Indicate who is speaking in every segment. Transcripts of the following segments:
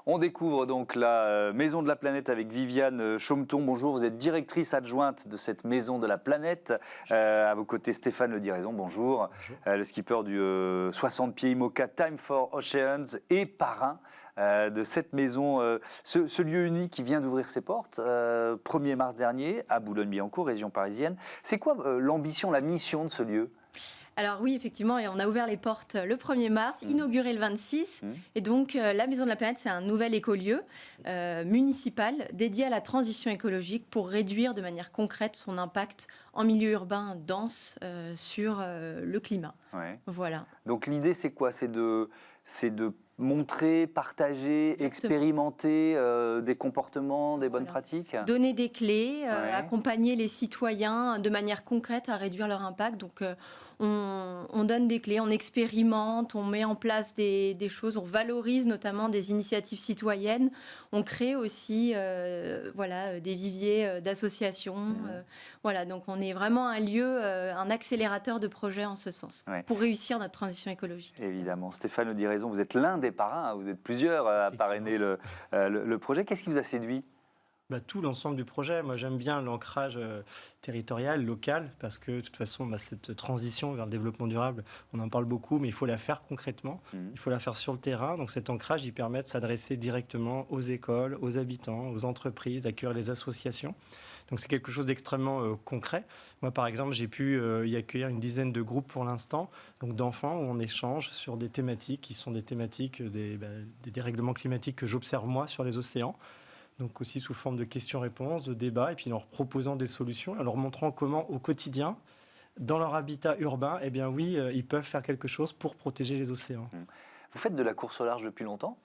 Speaker 1: On découvre donc la Maison de la Planète avec Viviane Chaumeton. Bonjour, vous êtes directrice adjointe de cette Maison de la Planète. À vos côtés, Stéphane Le Diraison, bonjour. Le skipper du 60 pieds IMOCA Time for Oceans et parrain de cette maison, ce lieu unique qui vient d'ouvrir ses portes, 1er mars dernier, à Boulogne-Billancourt, région parisienne. C'est quoi l'ambition, la mission de ce lieu ?
Speaker 2: Alors oui, effectivement, et on a ouvert les portes le 1er mars, inauguré le 26. Et donc, la Maison de la Planète, c'est un nouvel écolieu municipal dédié à la transition écologique pour réduire de manière concrète son impact en milieu urbain dense sur le climat. Ouais. Voilà.
Speaker 1: Donc l'idée, c'est quoi ? C'est de montrer, partager, exactement, expérimenter des comportements, des bonnes pratiques ?
Speaker 2: Donner des clés, accompagner les citoyens de manière concrète à réduire leur impact. Donc, on donne des clés, on expérimente, on met en place des choses, on valorise notamment des initiatives citoyennes. On crée aussi des viviers d'associations. Donc on est vraiment un lieu, un accélérateur de projets en ce sens, pour réussir notre transition écologique.
Speaker 1: Évidemment. Stéphane Le Diraison, vous êtes l'un des parrains, vous êtes plusieurs à parrainer le projet. Qu'est-ce qui vous a séduit ?
Speaker 3: Tout l'ensemble du projet. Moi, j'aime bien l'ancrage territorial, local, parce que de toute façon, cette transition vers le développement durable, on en parle beaucoup, mais il faut la faire concrètement, il faut la faire sur le terrain. Donc cet ancrage, il permet de s'adresser directement aux écoles, aux habitants, aux entreprises, d'accueillir les associations. Donc c'est quelque chose d'extrêmement concret. Moi, par exemple, j'ai pu y accueillir une dizaine de groupes pour l'instant, donc d'enfants, où on échange sur des thématiques qui sont des thématiques des dérèglements climatiques que j'observe moi sur les océans. Donc aussi sous forme de questions-réponses, de débats, et puis en leur proposant des solutions, en leur montrant comment au quotidien, dans leur habitat urbain, ils peuvent faire quelque chose pour protéger les océans.
Speaker 1: Vous faites de la course au large depuis longtemps ?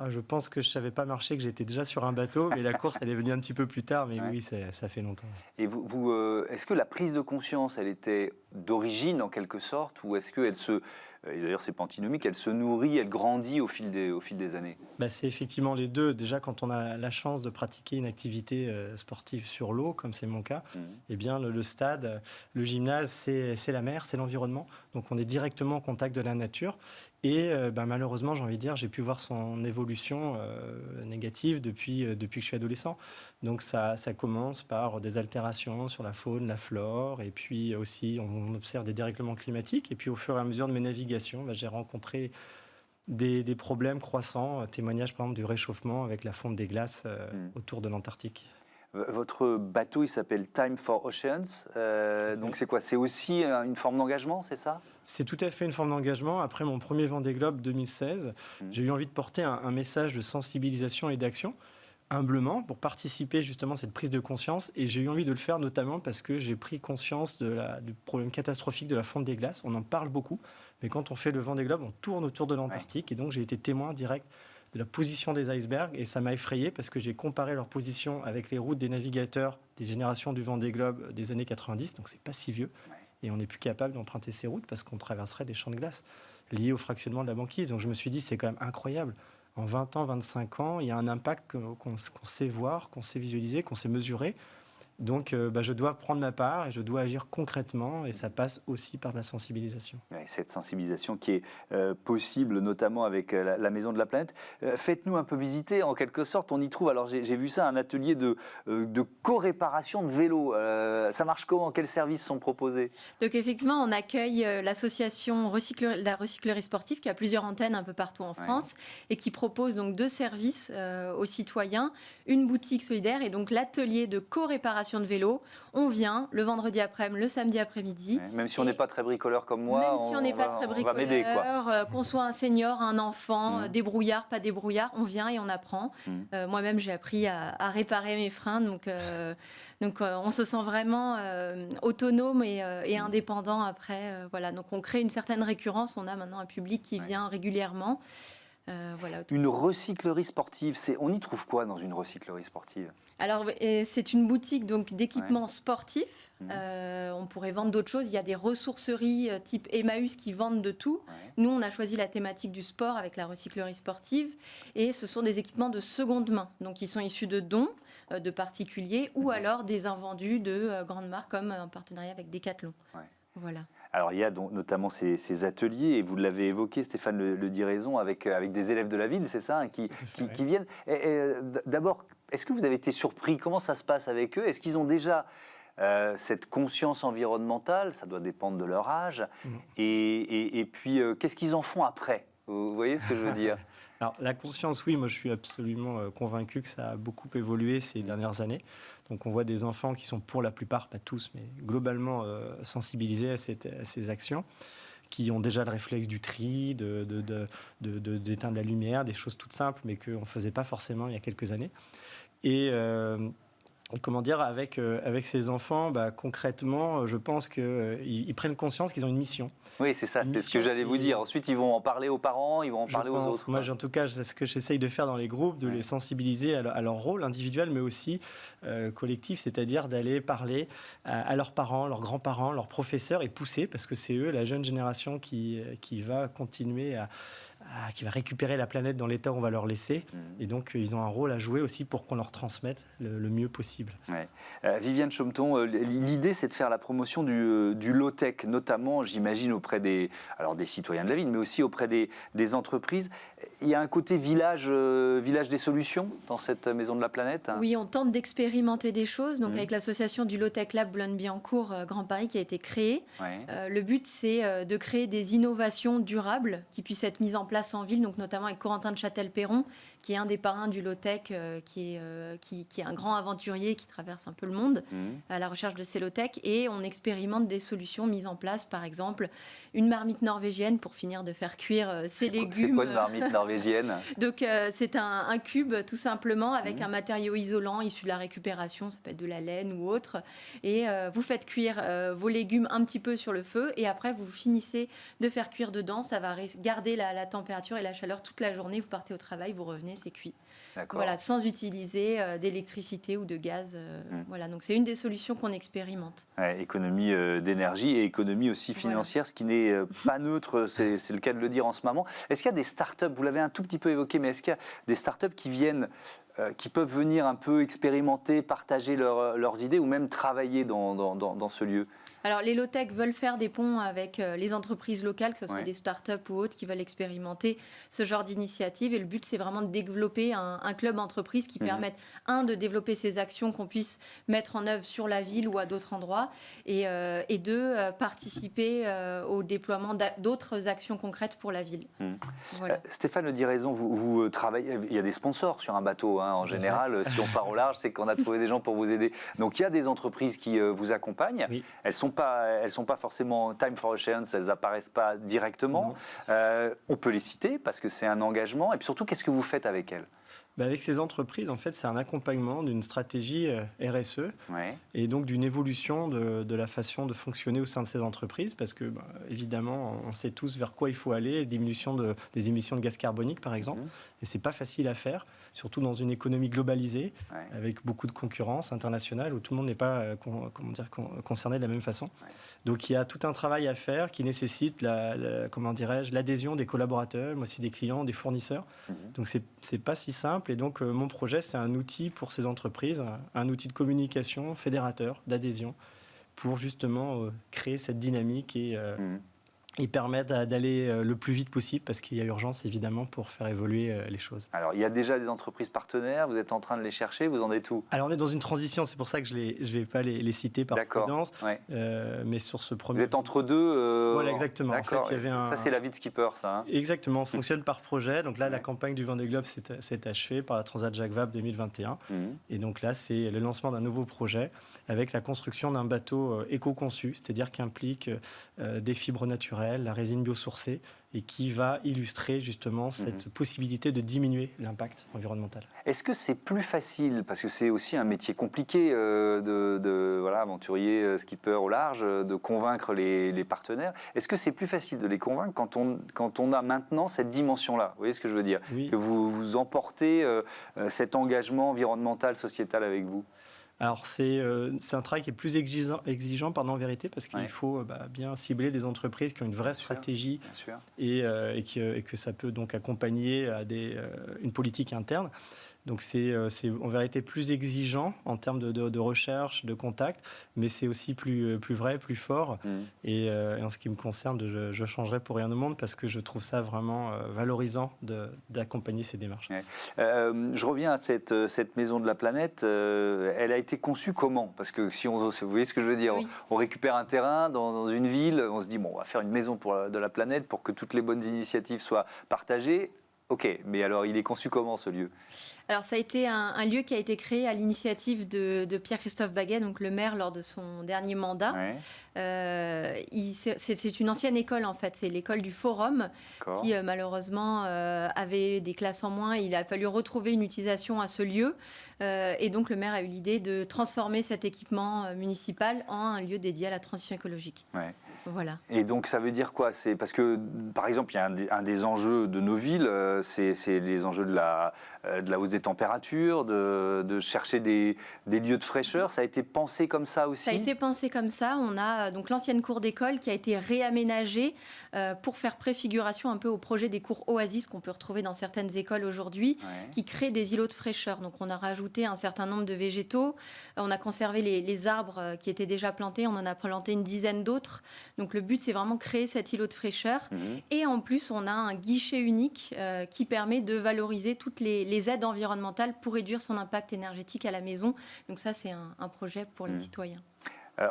Speaker 3: Je pense que je ne savais pas marcher, que j'étais déjà sur un bateau, mais la course, elle est venue un petit peu plus tard, mais oui, ça fait longtemps.
Speaker 1: Et est-ce que la prise de conscience, elle était d'origine en quelque sorte, ou est-ce qu'elle d'ailleurs c'est pas antinomique, elle se nourrit, elle grandit au fil des années ?
Speaker 3: C'est effectivement les deux. Déjà, quand on a la chance de pratiquer une activité sportive sur l'eau, comme c'est mon cas, le stade, le gymnase, c'est la mer, c'est l'environnement. Donc on est directement en contact de la nature. Et malheureusement, j'ai envie de dire, j'ai pu voir son évolution négative depuis que je suis adolescent. Donc ça commence par des altérations sur la faune, la flore, et puis aussi on observe des dérèglements climatiques. Et puis au fur et à mesure de mes navigations, j'ai rencontré des problèmes croissants, témoignage par exemple du réchauffement avec la fonte des glaces autour de l'Antarctique.
Speaker 1: Votre bateau, il s'appelle Time for Oceans. Donc c'est quoi ? C'est aussi une forme d'engagement, c'est ça ?
Speaker 3: C'est tout à fait une forme d'engagement. Après mon premier Vendée Globe 2016, j'ai eu envie de porter un message de sensibilisation et d'action, humblement, pour participer justement à cette prise de conscience. Et j'ai eu envie de le faire notamment parce que j'ai pris conscience du problème catastrophique de la fonte des glaces. On en parle beaucoup, mais quand on fait le Vendée Globe, on tourne autour de l'Antarctique. Et donc j'ai été témoin direct de la position des icebergs, et ça m'a effrayé parce que j'ai comparé leur position avec les routes des navigateurs des générations du Vendée Globe des années 90, donc c'est pas si vieux, et on n'est plus capable d'emprunter ces routes parce qu'on traverserait des champs de glace liés au fractionnement de la banquise. Donc je me suis dit, c'est quand même incroyable. En 20 ans, 25 ans, il y a un impact qu'on sait voir, qu'on sait visualiser, qu'on sait mesurer. Donc, je dois prendre ma part et je dois agir concrètement, et ça passe aussi par la sensibilisation.
Speaker 1: Cette sensibilisation qui est possible, notamment avec la Maison de la Planète. Faites-nous un peu visiter, en quelque sorte. On y trouve, alors j'ai vu ça, un atelier de co-réparation de vélos. Ça marche comment ? Quels services sont proposés ?
Speaker 2: Donc, effectivement, on accueille l'association la recyclerie sportive, qui a plusieurs antennes un peu partout en France, et qui propose donc 2 services aux citoyens. Une boutique solidaire et donc l'atelier de co-réparation de vélo. On vient le vendredi après-midi, le samedi après-midi.
Speaker 1: Même si on n'est pas très bricoleur comme moi,
Speaker 2: même si on n'est pas très bricoleur, on va m'aider, quoi. Qu'on soit un senior, un enfant, débrouillard, pas débrouillard, on vient et on apprend. Moi-même, j'ai appris à réparer mes freins, donc on se sent vraiment autonome et indépendant après. Donc on crée une certaine récurrence. On a maintenant un public qui vient régulièrement.
Speaker 1: Une recyclerie sportive, on y trouve quoi dans une recyclerie sportive ?
Speaker 2: Alors, c'est une boutique d'équipements sportifs. On pourrait vendre d'autres choses. Il y a des ressourceries type Emmaüs qui vendent de tout. Nous, on a choisi la thématique du sport avec la recyclerie sportive. Et ce sont des équipements de seconde main. Donc, ils sont issus de dons de particuliers ou alors des invendus de grandes marques comme un partenariat avec Decathlon. Voilà.
Speaker 1: Alors, il y a donc notamment ces ateliers, et vous l'avez évoqué, Stéphane Le Diraison, avec des élèves de la ville, c'est ça, hein, qui viennent. D'abord, est-ce que vous avez été surpris? Comment ça se passe avec eux? Est-ce qu'ils ont déjà cette conscience environnementale? Ça doit dépendre de leur âge. Et puis, qu'est-ce qu'ils en font après? Vous voyez ce que je veux dire?
Speaker 3: Alors, la conscience, oui, moi je suis absolument convaincu que ça a beaucoup évolué ces dernières années. Donc on voit des enfants qui sont pour la plupart, pas tous, mais globalement sensibilisés à ces actions, qui ont déjà le réflexe du tri, d'éteindre la lumière, des choses toutes simples, mais qu'on ne faisait pas forcément il y a quelques années. Et comment dire, avec ces enfants, concrètement, je pense qu'ils prennent conscience qu'ils ont une mission.
Speaker 1: Oui, c'est ça, c'est ce que j'allais vous dire. Ensuite, ils vont en parler aux parents, ils vont en parler aux autres.
Speaker 3: Moi, en tout cas, c'est ce que j'essaye de faire dans les groupes, de les sensibiliser à leur rôle individuel, mais aussi collectif, c'est-à-dire d'aller parler à leurs parents, leurs grands-parents, leurs professeurs, et pousser, parce que c'est eux, la jeune génération, qui va continuer qui va récupérer la planète dans l'état où on va leur laisser. Et donc, ils ont un rôle à jouer aussi pour qu'on leur transmette le mieux possible.
Speaker 1: Ouais. Viviane Chommeton, l'idée, c'est de faire la promotion du low-tech, notamment, j'imagine, auprès des citoyens de la ville, mais aussi auprès des entreprises. Il y a un côté village des solutions dans cette Maison de la Planète.
Speaker 2: Oui, on tente d'expérimenter des choses. Donc, avec l'association du Low-Tech Lab Boulogne-Billancourt Grand Paris qui a été créée. Le but, c'est de créer des innovations durables qui puissent être mises en place en ville, donc notamment avec Corentin de Châtel-Perron, qui est un des parrains du low-tech, qui est un grand aventurier qui traverse un peu le monde à la recherche de ces low-tech. Et on expérimente des solutions mises en place, par exemple, une marmite norvégienne pour finir de faire cuire ses légumes.
Speaker 1: C'est quoi une marmite norvégienne?
Speaker 2: Donc, c'est un cube, tout simplement, avec un matériau isolant issu de la récupération, ça peut être de la laine ou autre. Et vous faites cuire vos légumes un petit peu sur le feu, et après, vous finissez de faire cuire dedans. Ça va garder la température et la chaleur toute la journée. Vous partez au travail, vous revenez, c'est cuit. Voilà, sans utiliser d'électricité ou de gaz. Voilà, donc c'est une des solutions qu'on expérimente.
Speaker 1: Économie d'énergie et économie aussi financière, ce qui n'est pas neutre, c'est le cas de le dire en ce moment. Est-ce qu'il y a des startups, vous l'avez un tout petit peu évoqué, mais est-ce qu'il y a des startups qui peuvent venir un peu expérimenter, partager leurs idées ou même travailler dans ce lieu?
Speaker 2: Alors, les low-tech veulent faire des ponts avec les entreprises locales, que ce soit des startups ou autres, qui veulent expérimenter ce genre d'initiative. Et le but, c'est vraiment de développer un club entreprise qui permette, de développer ces actions qu'on puisse mettre en œuvre sur la ville ou à d'autres endroits, et de participer au déploiement d'autres actions concrètes pour la ville. Voilà.
Speaker 1: Stéphane Le Diraison, vous travaillez, il y a des sponsors sur un bateau, en général. Si on part au large, c'est qu'on a trouvé des gens pour vous aider. Donc, il y a des entreprises qui vous accompagnent. Oui. Elles sont pas forcément Time for Oceans, elles apparaissent pas directement. On peut les citer parce que c'est un engagement. Et puis surtout, qu'est-ce que vous faites avec elles?
Speaker 3: Avec ces entreprises, en fait, c'est un accompagnement d'une stratégie RSE et donc d'une évolution de la façon de fonctionner au sein de ces entreprises, parce que, évidemment, on sait tous vers quoi il faut aller, diminution des émissions de gaz carbonique, par exemple, et c'est pas facile à faire, surtout dans une économie globalisée, avec beaucoup de concurrence internationale, où tout le monde n'est pas concerné de la même façon. Donc, il y a tout un travail à faire qui nécessite l'adhésion des collaborateurs, mais aussi des clients, des fournisseurs. Donc, c'est pas si simple. Et donc, mon projet, c'est un outil pour ces entreprises, un outil de communication fédérateur, d'adhésion, pour justement créer cette dynamique et permettre d'aller le plus vite possible, parce qu'il y a urgence, évidemment, pour faire évoluer les choses.
Speaker 1: Alors, il y a déjà des entreprises partenaires, vous êtes en train de les chercher, vous en êtes où?
Speaker 3: Alors, on est dans une transition, c'est pour ça que je ne vais pas les citer par prudence, mais sur ce premier...
Speaker 1: Vous êtes entre deux
Speaker 3: Voilà, exactement. En fait, il y avait
Speaker 1: ça, c'est la vie de skipper, ça.
Speaker 3: Exactement, on fonctionne par projet. Donc là, la campagne du Vendée Globe s'est achevée par la Transat Jacques Vabre 2021. Et donc là, c'est le lancement d'un nouveau projet avec la construction d'un bateau éco-conçu, c'est-à-dire qui implique des fibres naturelles, la résine biosourcée, et qui va illustrer justement cette possibilité de diminuer l'impact environnemental.
Speaker 1: Est-ce que c'est plus facile, parce que c'est aussi un métier compliqué aventurier, skipper au large, de convaincre les partenaires, est-ce que c'est plus facile de les convaincre quand on a maintenant cette dimension-là? Vous voyez ce que je veux dire? Que vous emportez cet engagement environnemental, sociétal avec vous?
Speaker 3: Alors, c'est un travail qui est plus exigeant en vérité, parce qu'il faut bien cibler des entreprises qui ont une vraie stratégie et que ça peut donc accompagner à une politique interne. Donc c'est en vérité plus exigeant en termes de recherche, de contact, mais c'est aussi plus vrai, plus fort. Et en ce qui me concerne, je changerai pour rien au monde parce que je trouve ça vraiment valorisant d'accompagner ces démarches.
Speaker 1: Ouais. Je reviens à cette maison de la planète. Elle a été conçue comment? Parce que si vous voyez ce que je veux dire,
Speaker 2: Oui.
Speaker 1: on récupère un terrain dans une ville, on se dit bon, on va faire une maison de la planète pour que toutes les bonnes initiatives soient partagées. Ok, mais alors il est conçu comment ce lieu?
Speaker 2: Alors ça a été un lieu qui a été créé à l'initiative de Pierre-Christophe Baguet, donc le maire lors de son dernier mandat.
Speaker 1: Ouais,
Speaker 2: C'est une ancienne école en fait, c'est l'école du Forum
Speaker 1: d'accord.
Speaker 2: qui malheureusement avait des classes en moins. Il a fallu retrouver une utilisation à ce lieu et donc le maire a eu l'idée de transformer cet équipement municipal en un lieu dédié à la transition écologique.
Speaker 1: Ouais.
Speaker 2: Voilà.
Speaker 1: Et donc ça veut dire quoi? C'est parce que, par exemple, il y a un des enjeux de nos villes, c'est les enjeux de la hausse des températures, de chercher des lieux de fraîcheur. Ça a été pensé comme ça aussi?
Speaker 2: Ça a été pensé comme ça. On a donc l'ancienne cour d'école qui a été réaménagée pour faire préfiguration un peu au projet des cours Oasis qu'on peut retrouver dans certaines écoles aujourd'hui, qui créent des îlots de fraîcheur. Donc on a rajouté un certain nombre de végétaux. On a conservé les arbres qui étaient déjà plantés. On en a planté une dizaine d'autres. Donc le but, c'est vraiment créer cet îlot de fraîcheur. Et en plus, on a un guichet unique qui permet de valoriser toutes les aides environnementales pour réduire son impact énergétique à la maison. Donc ça, c'est un projet pour les citoyens.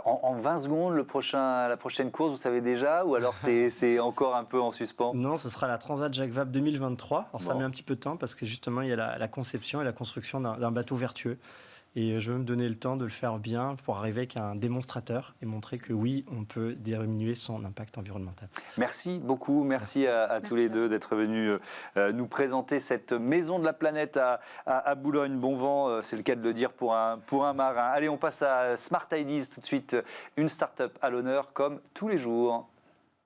Speaker 1: En 20 secondes, la prochaine course, vous savez déjà? Ou alors c'est encore un peu en suspens?
Speaker 3: Non, ce sera la Transat Jacques Vabre 2023. Alors ça
Speaker 1: Bon.
Speaker 3: met un petit peu de temps parce que justement, il y a la conception et la construction d'un bateau vertueux. Et je veux me donner le temps de le faire bien pour arriver avec un démonstrateur et montrer que oui, on peut diminuer son impact environnemental.
Speaker 1: Merci beaucoup, merci à tous les deux d'être venus nous présenter cette maison de la planète à Boulogne. Bon vent, c'est le cas de le dire pour un marin. Allez, on passe à Smart Ideas tout de suite, une start-up à l'honneur comme tous les jours.